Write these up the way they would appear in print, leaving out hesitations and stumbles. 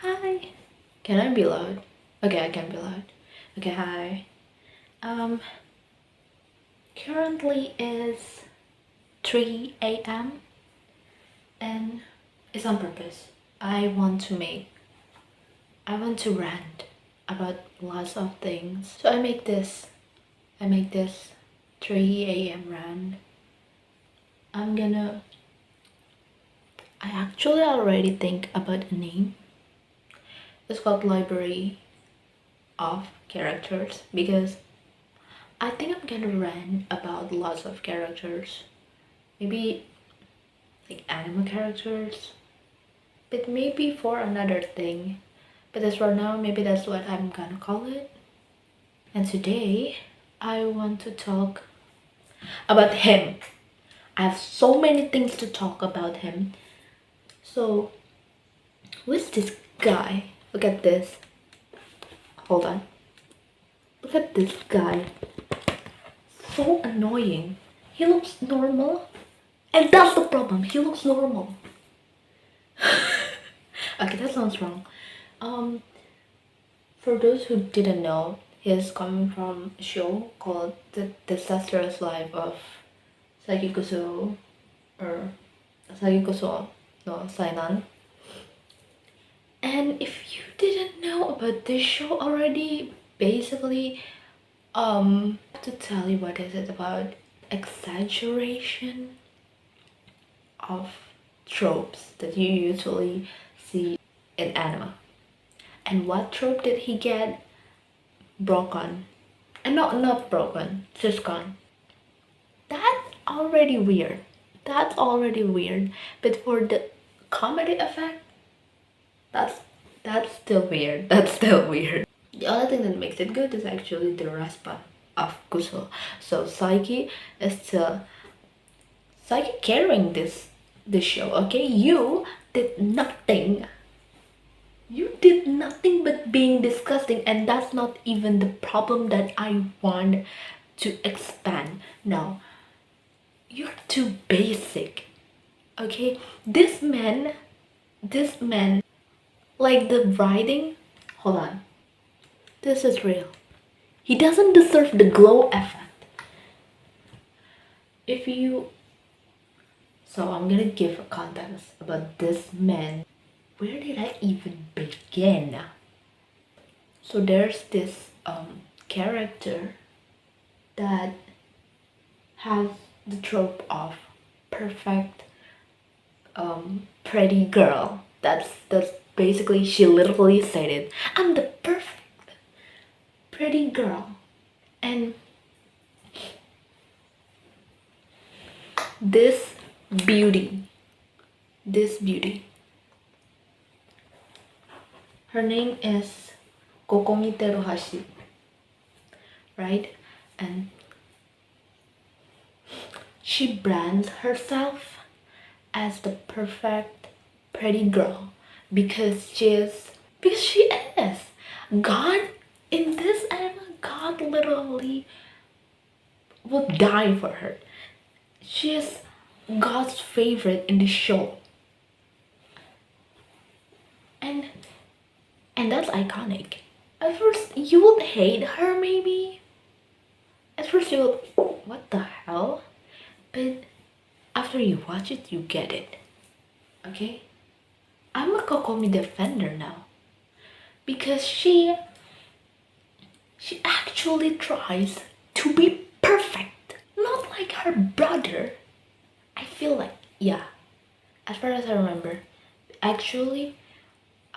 Hi. Can I be loud? Okay, I can be loud. Okay, hi. Um, Currently is 3 a.m. and it's on purpose. I want to rant about lots of things. So I make this 3 a.m. rant. I actually already think about a name. It's called Library of Characters because I think I'm gonna rant about lots of characters. Maybe like anime characters, but maybe for another thing. But as for now, maybe that's what I'm gonna call it. And today, I want to talk about him. I have so many things to talk about him. So, who's this guy? Look at this. Hold on. Look at this guy. So annoying. He looks normal. And that's the problem. He looks normal. Okay, that sounds wrong. Um, for those who didn't know, he's coming from a show called The Disastrous Life of Sakikuso or Sakikuso no Sainan. And if you didn't know about this show already, basically, to tell you what is it about? Exaggeration of tropes that you usually see in anime. And what trope did he get? Broken. And not broken, just gone. That's already weird. That's already weird. But for the comedy effect, that's that's still weird. That's still weird. The other thing that makes it good is actually the respa of Kuso. So Psyche carrying this show, okay? Did nothing. You did nothing but being disgusting, and that's not even the problem that I want to expand. No, you're too basic. Okay? This man, like the writing, hold on. This is real. He doesn't deserve the glow effect. If you. So I'm gonna give a context about this man. Where did I even begin? So there's this character that has the trope of perfect pretty girl. That's basically, she literally said it. I'm the perfect pretty girl. And this beauty, this beauty, her name is Kokomi Teruhashi, right? And she brands herself as the perfect pretty girl because she is. God, in this anime, God literally would die for her. She is God's favorite in the show. And that's iconic. At first you would hate her, maybe. At first you would, what the hell? But after you watch it, you get it. Okay? I'm a Kokomi defender now. Because she actually tries to be perfect. Not like her brother. I feel like, yeah. As far as I remember, actually,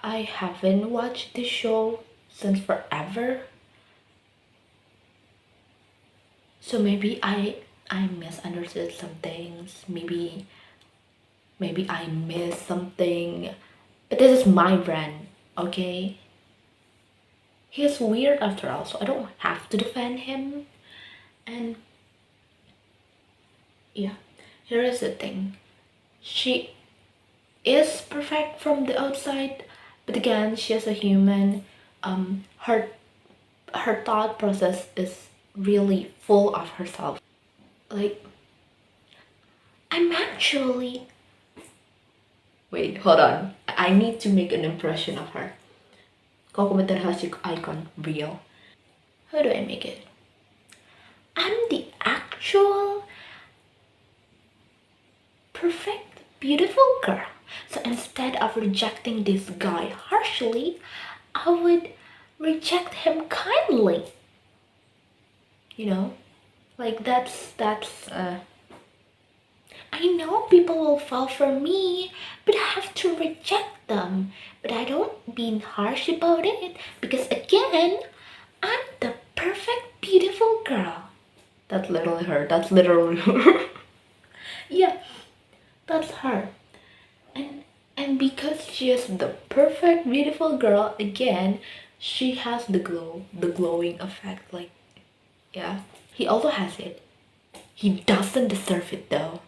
I haven't watched this show since forever. So maybe I misunderstood some things. Maybe I missed something. But this is my brand, okay? He's weird after all, so I don't have to defend him. And yeah, here is the thing. She is perfect from the outside, but again, she is a human. Her thought process is really full of herself. Like, I'm actually. Wait, hold on. I need to make an impression of her. Makoto Teruhashi icon, real. How do I make it? I'm the actual perfect, beautiful girl. So instead of rejecting this guy harshly, I would reject him kindly. You know? Like that's I know people will fall for me, but I have to reject them. But I don't be harsh about it because again, I'm the perfect, beautiful girl. That's literally her. That's literally her. Yeah, that's her. And and because she is the perfect, beautiful girl, again, she has the glow, the glowing effect. Like, yeah, he also has it. He doesn't deserve it though.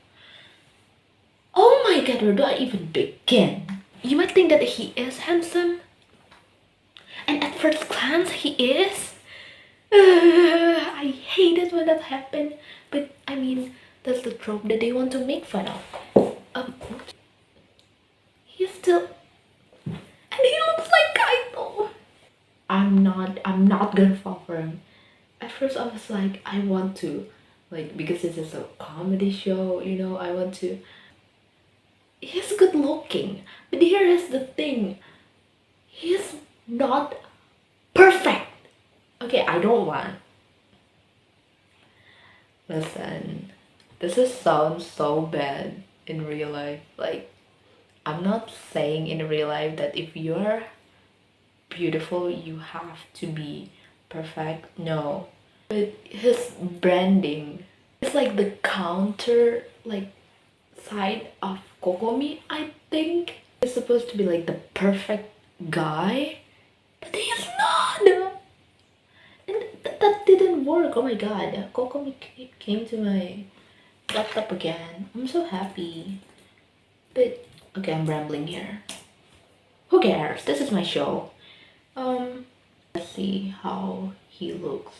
Oh my god, where do I even begin? You might think that he is handsome, and at first glance he is. I hate it when that happens, but I mean, that's the trope that they want to make fun of. He's still, and he looks like Kaito. I'm not gonna fall for him. At first I was like, I want to, like, because this is a comedy show, you know, I want to. He's good looking, but here is the thing. He's not perfect. Okay, I don't want. Listen, this is sounds so bad in real life. Like, I'm not saying in real life that if you're beautiful, you have to be perfect. No. But his branding is like the counter, like, side of Kokomi, I think. He's supposed to be like the perfect guy, but he's not. And that didn't work. Oh my god. Kokomi came to my laptop again. I'm so happy. But okay, I'm rambling here. Who cares? This is my show. Let's see how he looks.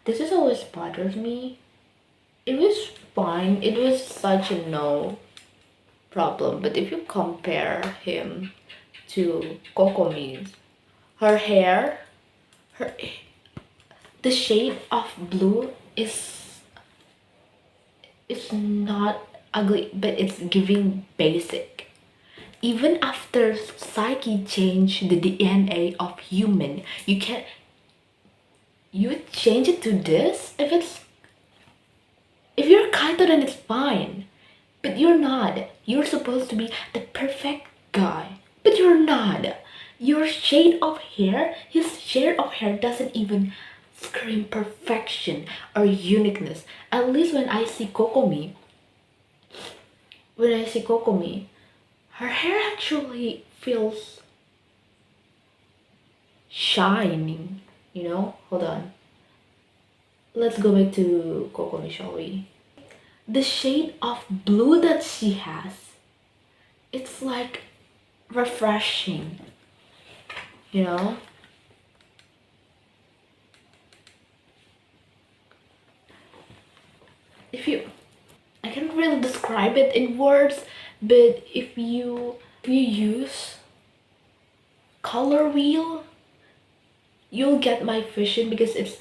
This is always bothers me. It was fine. It was such a no problem. But if you compare him to Kokomi's, her hair, her the shade of blue is not ugly, but it's giving basic. Even after Psyche changed the DNA of human, you change it to this? If you're Kaito, then it's fine. But you're not. You're supposed to be the perfect guy. But you're not. Your shade of hair, his shade of hair doesn't even scream perfection or uniqueness. At least when I see Kokomi, her hair actually feels shining, you know? Hold on. Let's go back to Kokomi, shall we? The shade of blue that she has, it's like refreshing, you know? If you, I can't really describe it in words, but if you use color wheel, you'll get my vision because it's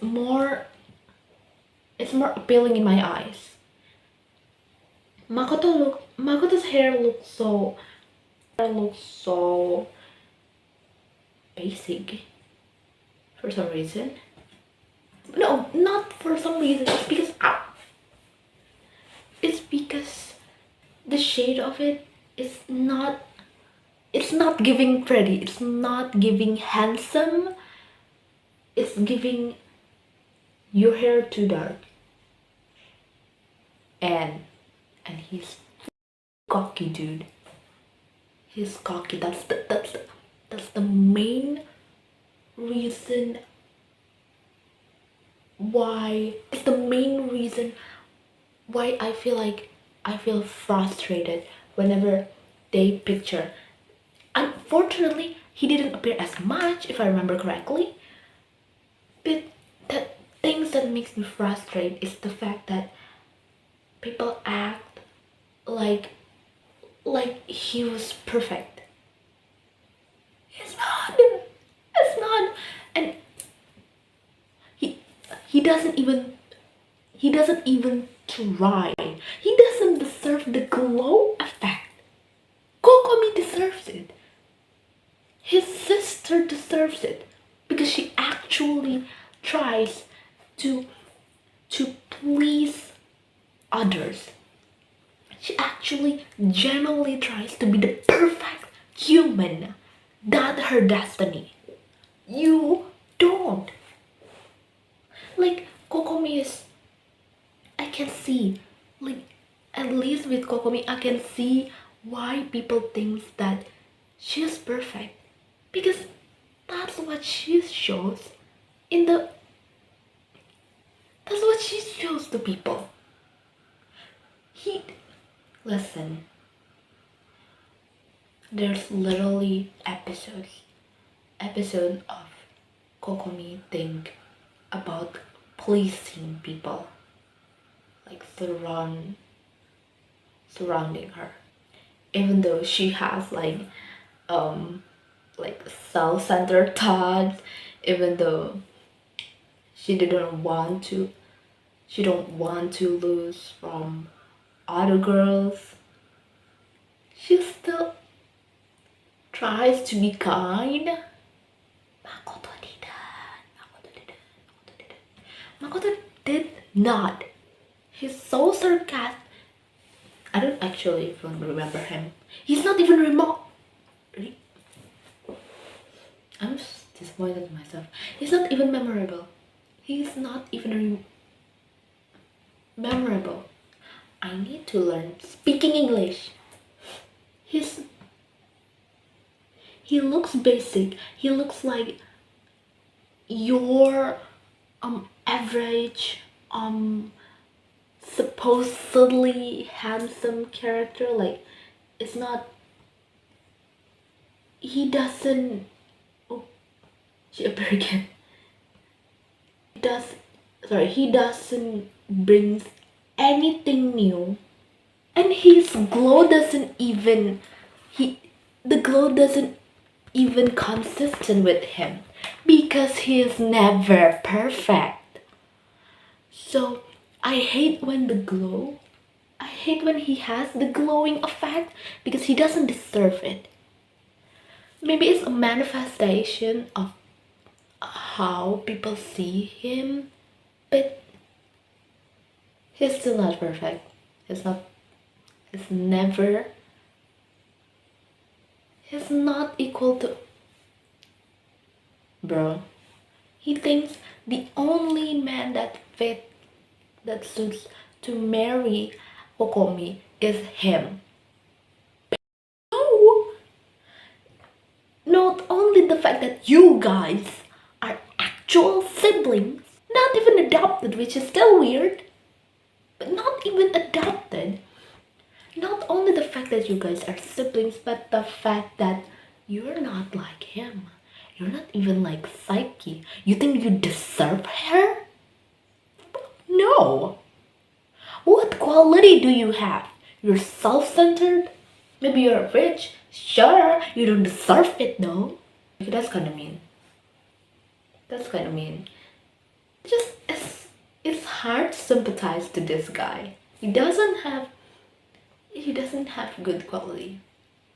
more appealing in my eyes. Makoto's hair looks so basic for some reason. No, not for some reason. It's because the shade of it is not. It's not giving pretty. It's not giving handsome. It's giving your hair too dark. And he's cocky, dude. He's cocky. That's the main reason why. It's the main reason why I feel frustrated whenever they picture. Unfortunately, he didn't appear as much, if I remember correctly. But the things that makes me frustrated is the fact that people act like like he was perfect. He's not. It's not. And he he doesn't even he doesn't even try. He doesn't deserve the glow effect. Kokomi deserves it. His sister deserves it because she actually tries to to please others. She actually genuinely tries to be the perfect human. That's her destiny. You don't. Like Kokomi is, I can see, like at least with Kokomi I can see why people think that she is perfect. Because that's what she shows in the that's what she shows to people. He listen, there's literally episode of Kokomi think about pleasing people, like surrounding her, even though she has um like self-centered thoughts, even though she didn't want to she don't want to lose from other girls, she still tries to be kind. Makoto didn't. Makoto did not. He's so sarcastic. I don't actually even remember him. He's not even remote. I'm just disappointed in myself. He's not even memorable. He's not even memorable. I need to learn speaking English. He's he looks basic. He looks like your average supposedly handsome character. Like it's not he doesn't oh she appeared again. He does he doesn't bring anything new, and his glow doesn't even he the glow doesn't even consistent with him because he is never perfect. So I hate when I hate when he has the glowing effect because he doesn't deserve it. Maybe it's a manifestation of how people see him, but he's still not perfect. He's not, he's never, he's not equal to, bro. He thinks the only man that suits to marry Kokomi is him. No! Not only the fact that you guys are actual siblings, not even adopted, which is still weird, but not even adopted. Not only the fact that you guys are siblings, but the fact that you're not like him. You're not even like Psyche. You think you deserve her? No. What quality do you have? You're self-centered? Maybe you're rich? Sure, you don't deserve it though. That's kind of mean. That's kind of mean. Just it's hard to sympathize to this guy. He doesn't have good quality.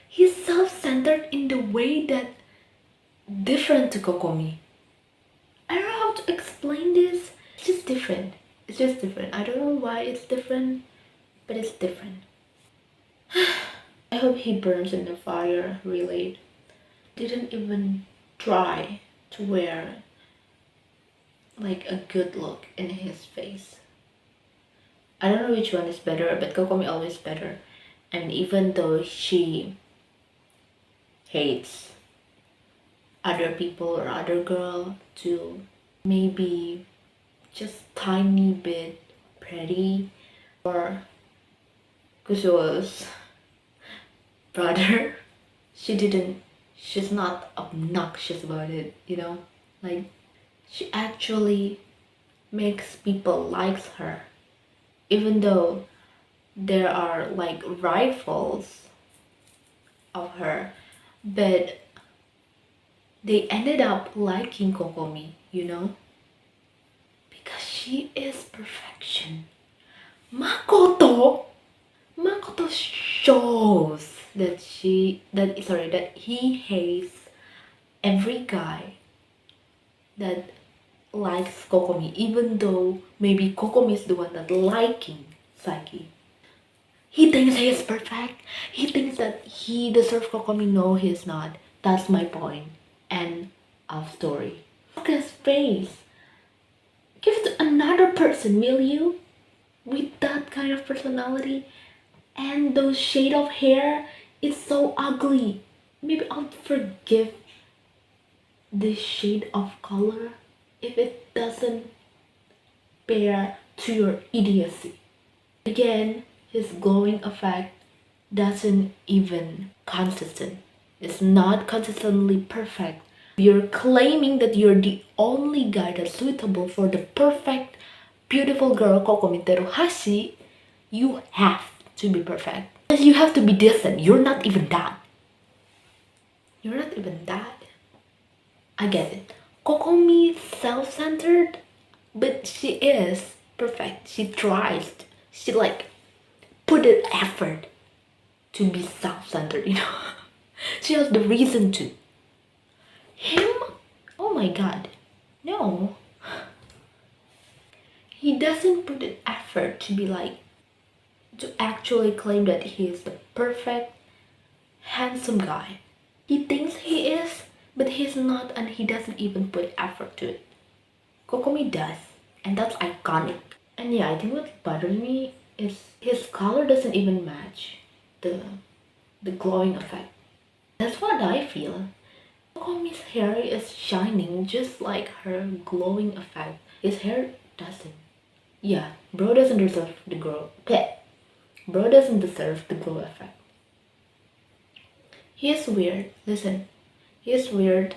He's self-centered in the way that different to Kokomi. I don't know how to explain this. It's just different. It's just different. I don't know why it's different, but it's different. I hope he burns in the fire, really. Didn't even try to wear like a good look in his face. I don't know which one is better, but Kokomi always better. And even though she hates other people or other girl to maybe just tiny bit pretty, or Kusuo's brother, she's not obnoxious about it, you know? Like, she actually makes people likes her. Even though there are like rivals, of her, but they ended up liking Kokomi, because she is perfection. Makoto Makoto shows that he hates every guy that likes Kokomi, even though maybe Kokomi is the one that liking Saiki. He thinks he is perfect. He thinks that he deserves Kokomi. No, he's not. That's my point. End of story. Look at his face. Give it to another person, will you? With that kind of personality and those shade of hair, it's so ugly. Maybe I'll forgive this shade of color if it doesn't pair to your idiocy. Again, his glowing effect doesn't even consistent. It's not consistently perfect. You're claiming that you're the only guy that's suitable for the perfect, beautiful girl Makoto Teruhashi. You have to be perfect. And you have to be decent. You're not even that. You're not even that. I get it. Kokomi self-centered, but she is perfect. She tries. She put in effort to be self-centered. She has the reason to. Him? Oh my god. No. He doesn't put in effort to be to actually claim that he is the perfect, handsome guy. He thinks he is, but he's not, and he doesn't even put effort to it. Kokomi does, and that's iconic. And yeah, I think what bothers me is his color doesn't even match the glowing effect. That's what I feel. Kokomi's hair is shining just like her glowing effect. His hair doesn't. Yeah, bro doesn't deserve the glow. Pet. Bro doesn't deserve the glow effect. He is weird. Listen, he is weird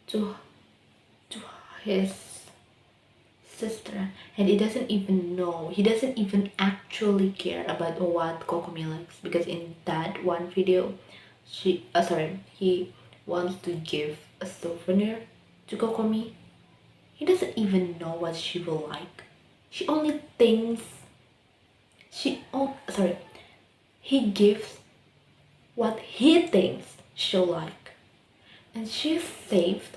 to his sister, and he doesn't even know. He doesn't even actually care about what Kokomi likes, because in that one video, he wants to give a souvenir to Kokomi. He doesn't even know what she will like. She only thinks he gives what he thinks she'll like. And he's saved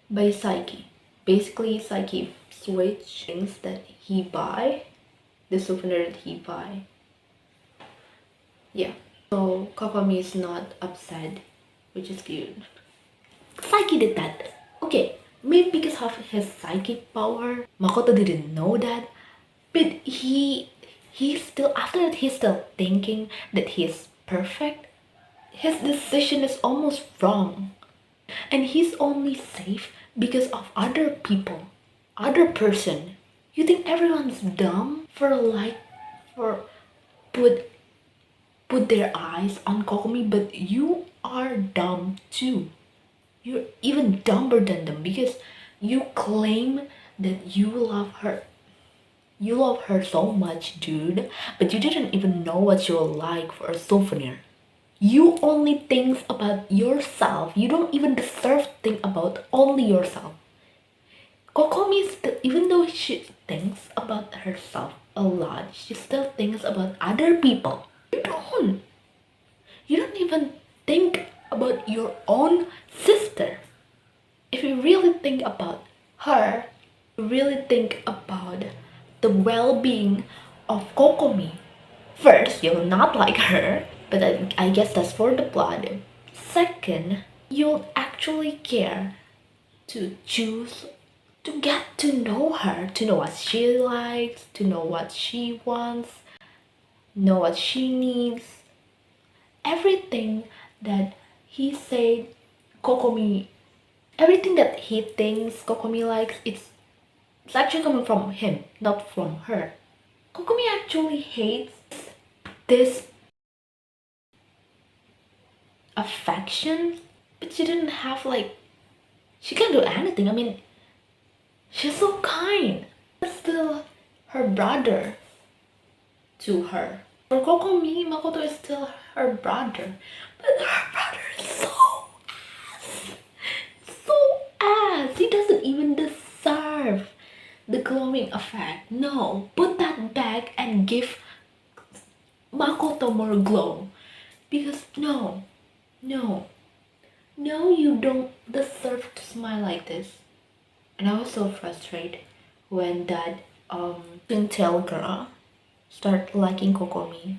by Psyche. Basically, Psyche switch things that he buy, the souvenir that he buy. Yeah. So Kokomi is not upset, which is cute. Psyche did that. Okay, maybe because of his psychic power. Makoto didn't know that, but he's still, after that, he's still thinking that he's perfect. His decision is almost wrong, and he's only safe because of other people, other person. You think everyone's dumb for put their eyes on Kokomi, but you are dumb too. You're even dumber than them because you claim that you love her. You love her so much, dude, but you didn't even know what she'll like for a souvenir. You only think about yourself. You don't even deserve to think about only yourself. Kokomi still, even though she thinks about herself a lot, she still thinks about other people. You don't. You don't even think about your own sister. If you really think about her, you really think about the well-being of Kokomi. First, you'll not like her, but I guess that's for the plot. Second, you'll actually care to choose to get to know her, to know what she likes, to know what she wants, know what she needs. Everything that he said Kokomi, everything that he thinks Kokomi likes, it's actually coming from him, not from her. Kokomi actually hates this affection, but she didn't have she can't do anything. I mean, she's so kind. It's still her brother to her. For Kokomi, Makoto is still her brother. But her brother is so ass. He doesn't even deserve the glowing effect. No, put that back and give Makoto more glow. Because no, no, you don't deserve to smile like this. And I was so frustrated when that twin tail girl start liking Kokomi.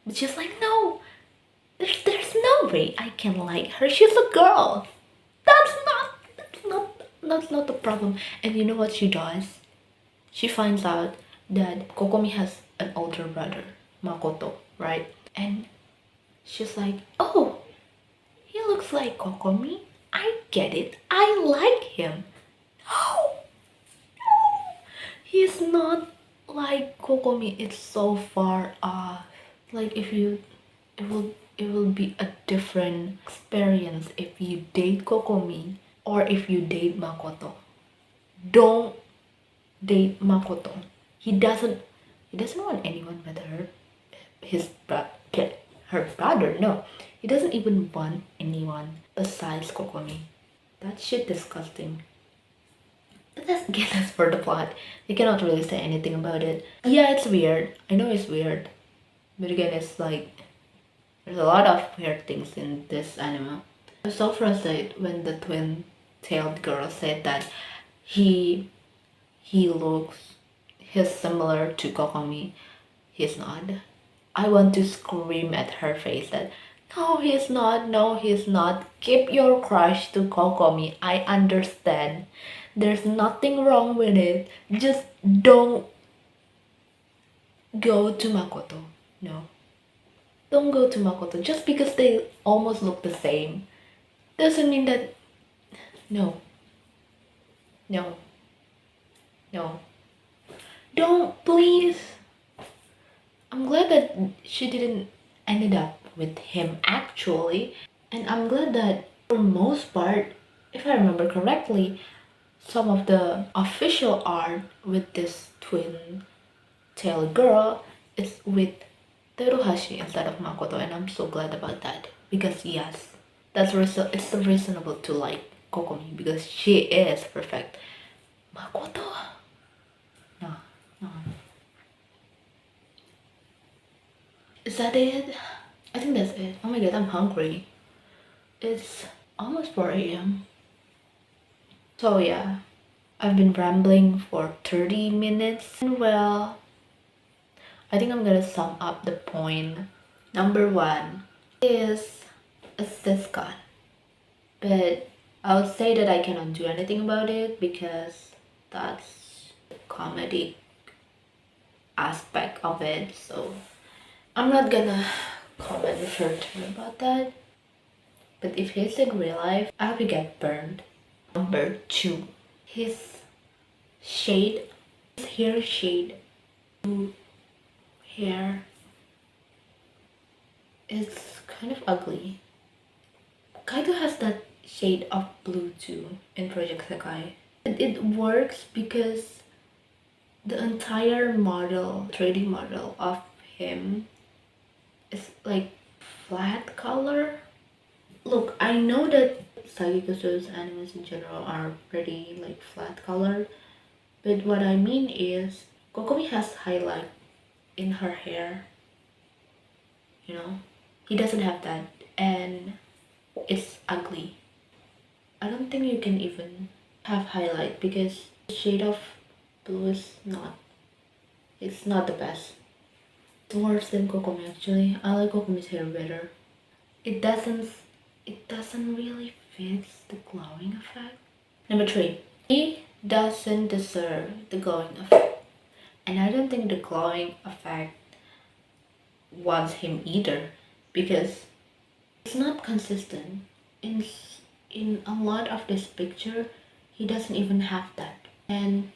But she's like, no, there's no way I can like her. She's a girl. That's not the problem. And you know what she does? She finds out that Kokomi has an older brother, Makoto, right? And she's like, oh, he looks like Kokomi. I get it. I like him. No, he's not like Kokomi. It's so far off. Like if you, it will be a different experience if you date Kokomi or if you date Makoto. Don't date Makoto. He doesn't want anyone but her brother. No, he doesn't even want anyone besides Kokomi. That shit disgusting. But that's for the plot. You cannot really say anything about it. Yeah, it's weird. I know it's weird, but again, it's like there's a lot of weird things in this anime. I was so frustrated when the twin-tailed girl said that he he looks he's similar to Kokomi. He's not. I want to scream at her face that no, he's not. No, he's not. Keep your crush to Kokomi. I understand. There's nothing wrong with it. Just don't go to Makoto. No. Don't go to Makoto. Just because they almost look the same doesn't mean that. No. No. No. Don't, please. I'm glad that she didn't ended up with him actually. And I'm glad that for most part, if I remember correctly, some of the official art with this twin tail girl is with Teruhashi instead of Makoto, and I'm so glad about that. Because yes, it's reasonable to like Kokomi because she is perfect. Makoto? No, no. Is that it? I think that's it. Oh my god, I'm hungry. It's almost 4 a.m. So yeah, I've been rambling for 30 minutes. Well, I think I'm gonna sum up the point. Number one is a sitcom, but I would say that I cannot do anything about it because that's the comedy aspect of it. So I'm not gonna comment further about that. But if he's in real life, I hope he get burned. Number two, his shade, his hair shade, blue hair is kind of ugly. Kaido has that shade of blue too in Project Sekai. It works because the entire model, 3D model of him is like flat color. Look, I know that Sagikuso's animes in general are pretty like flat colored, but what I mean is Kokomi has highlight in her hair, you know? He doesn't have that, and it's ugly. I don't think you can even have highlight because the shade of blue is it's not the best. It's worse than Kokomi actually. I like Kokomi's hair better. It doesn't really fit the glowing effect. Number three, he doesn't deserve the glowing effect. And I don't think the glowing effect wants him either because it's not consistent. In a lot of this picture, he doesn't even have that. And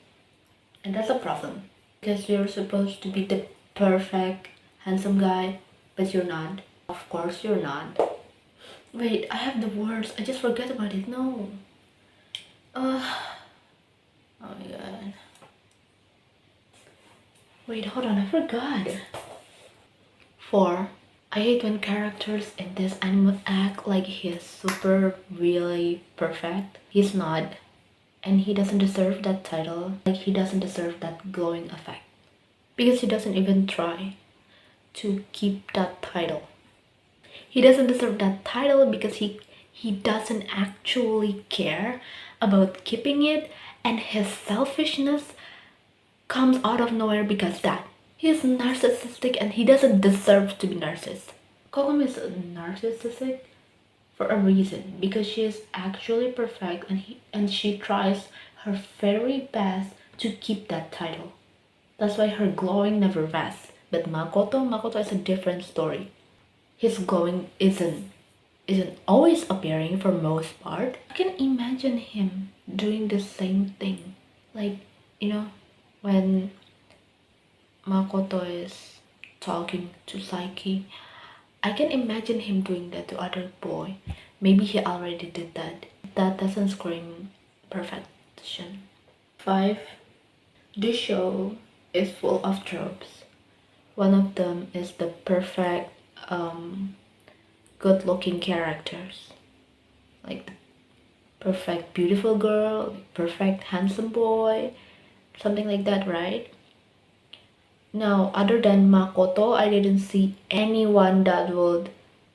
that's a problem because you're supposed to be the perfect handsome guy, but you're not. Of course you're not. Wait, I have the words. I just forgot about it. No. Oh my god. Wait, hold on. I forgot. 4. I hate when characters in this anime act like he's super really perfect. He's not. And he doesn't deserve that title. Like, he doesn't deserve that glowing effect. Because he doesn't even try to keep that title. He doesn't deserve that title because he doesn't actually care about keeping it, and his selfishness comes out of nowhere because that. He's narcissistic and he doesn't deserve to be narcissistic. Kokomi is narcissistic for a reason, because she is actually perfect and she tries her very best to keep that title. That's why her glowing never rests. But Makoto is a different story. His glowing isn't always appearing for most part. I can imagine him doing the same thing. Like, when Makoto is talking to Saiki, I can imagine him doing that to other boy. Maybe he already did that. That doesn't scream perfection. 5. This show is full of tropes. One of them is the perfect, good-looking characters. Like the perfect beautiful girl, perfect handsome boy, something like that, right? Now, other than Makoto, I didn't see anyone that would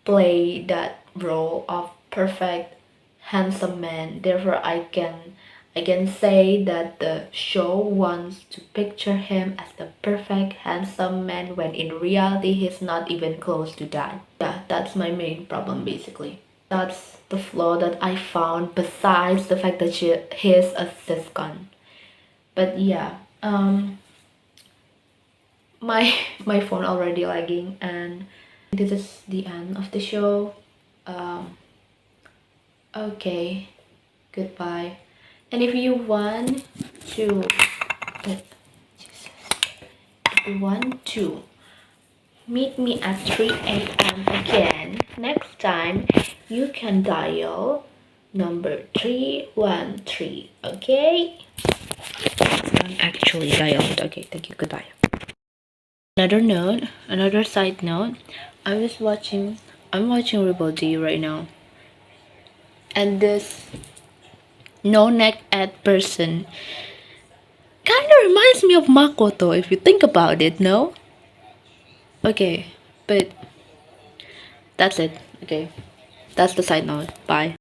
play that role of perfect handsome man. Therefore, I can say that the show wants to picture him as the perfect handsome man when in reality he's not even close to that. Yeah, that's my main problem basically. That's the flaw that I found besides the fact that he's a siscon. But yeah, my my phone already lagging, and this is the end of the show. Okay, goodbye. And if you want to Jesus, if you want to meet me at 3 a.m. again next time, you can dial number 313. Okay, I'm actually dialed. Okay, thank you, goodbye. Another side note, I'm watching Rebel D right now, and this no neck ad person kind of reminds me of Makoto if you think about it, no? Okay, but that's it. Okay, that's the side note. Bye.